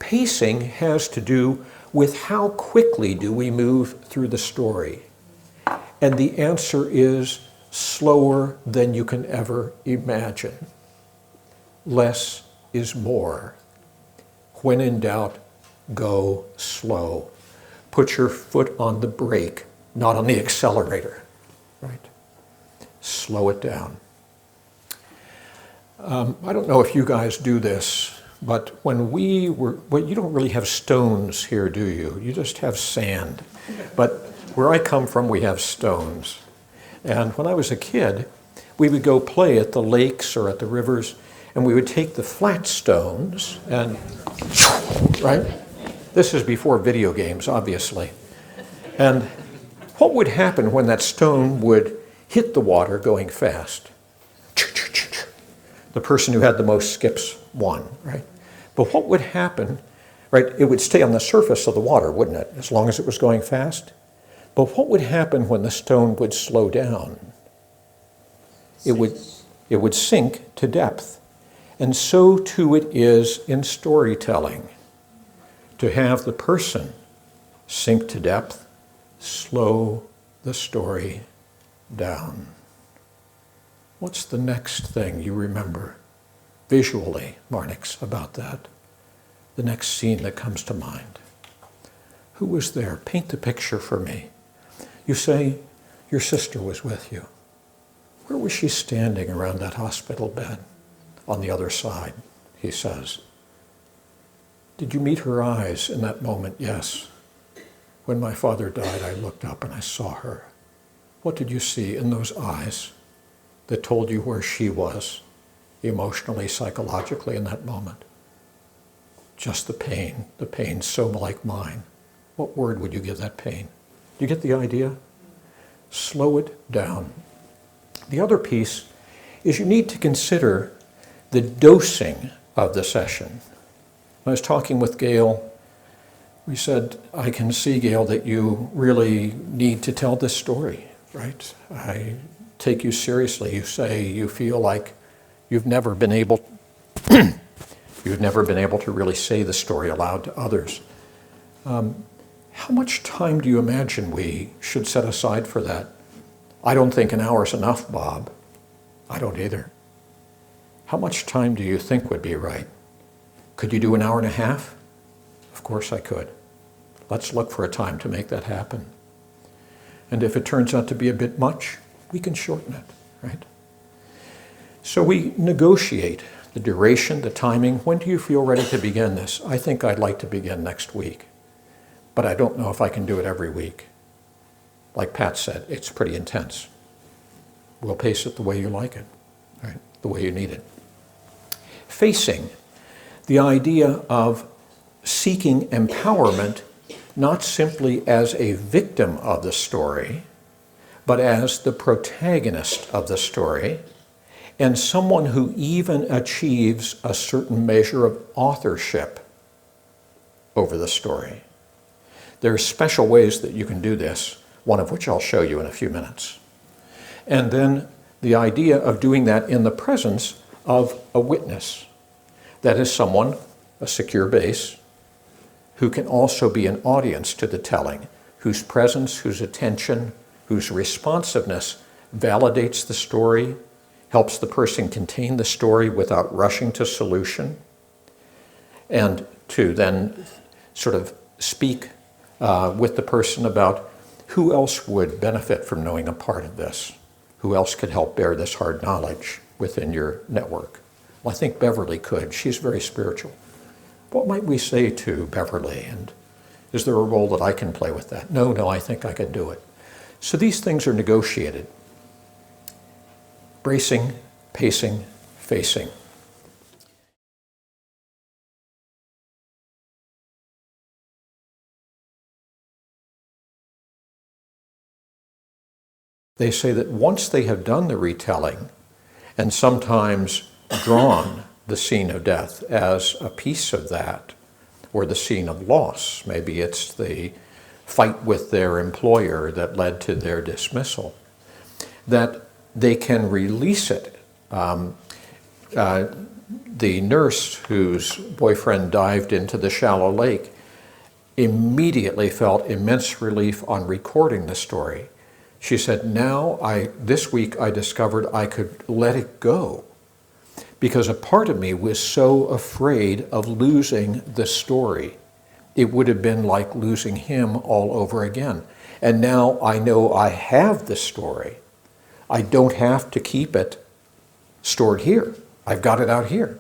Pacing has to do with how quickly do we move through the story. And the answer is slower than you can ever imagine. Less is more. When in doubt, go slow. Put your foot on the brake, not on the accelerator, right? Slow it down. I don't know if you guys do this, but when we were, well, you don't really have stones here, do you? You just have sand. But where I come from, we have stones. And when I was a kid, we would go play at the lakes or at the rivers, and we would take the flat stones and, right? This is before video games, obviously. And what would happen when that stone would hit the water going fast? The person who had the most skips won, right? But what would happen, right? It would stay on the surface of the water, wouldn't it? As long as it was going fast. But what would happen when the stone would slow down? It would sink to depth. And so too it is in storytelling. To have the person sink to depth, slow the story down. What's the next thing you remember visually, Marnix, about that? The next scene that comes to mind. Who was there? Paint the picture for me. You say your sister was with you. Where was she standing around that hospital bed? On the other side, he says. Did you meet her eyes in that moment? Yes. When my father died, I looked up and I saw her. What did you see in those eyes that told you where she was, emotionally, psychologically, in that moment? Just the pain so like mine. What word would you give that pain? Do you get the idea? Slow it down. The other piece is you need to consider the dosing of the session. I was talking with Gail. We said, I can see, Gail, that you really need to tell this story, right? I take you seriously. You say you feel like you've never been able to really say the story aloud to others. How much time do you imagine we should set aside for that? I don't think an hour's enough, Bob. I don't either. How much time do you think would be right? Could you do an hour and a half? Of course I could. Let's look for a time to make that happen. And if it turns out to be a bit much, we can shorten it, right? So we negotiate the duration, the timing. When do you feel ready to begin this? I think I'd like to begin next week, but I don't know if I can do it every week. Like Pat said, it's pretty intense. We'll pace it the way you like it, right? The way you need it. Facing, the idea of seeking empowerment, not simply as a victim of the story, but as the protagonist of the story, and someone who even achieves a certain measure of authorship over the story. There are special ways that you can do this, one of which I'll show you in a few minutes. And then the idea of doing that in the presence of a witness. That is someone, a secure base, who can also be an audience to the telling, whose presence, whose attention, whose responsiveness validates the story, helps the person contain the story without rushing to solution, and to then sort of speak with the person about who else would benefit from knowing a part of this, who else could help bear this hard knowledge within your network. Well, I think Beverly could. She's very spiritual. What might we say to Beverly? And is there a role that I can play with that? No, I think I can do it. So these things are negotiated. Bracing, pacing, facing. They say that once they have done the retelling, and sometimes drawn the scene of death as a piece of that, or the scene of loss, maybe it's the fight with their employer that led to their dismissal, that they can release it the nurse whose boyfriend dived into the shallow lake immediately felt immense relief on recording the story. She said, this week I discovered I could let it go, because a part of me was so afraid of losing the story. It would have been like losing him all over again. And now I know I have the story. I don't have to keep it stored here. I've got it out here.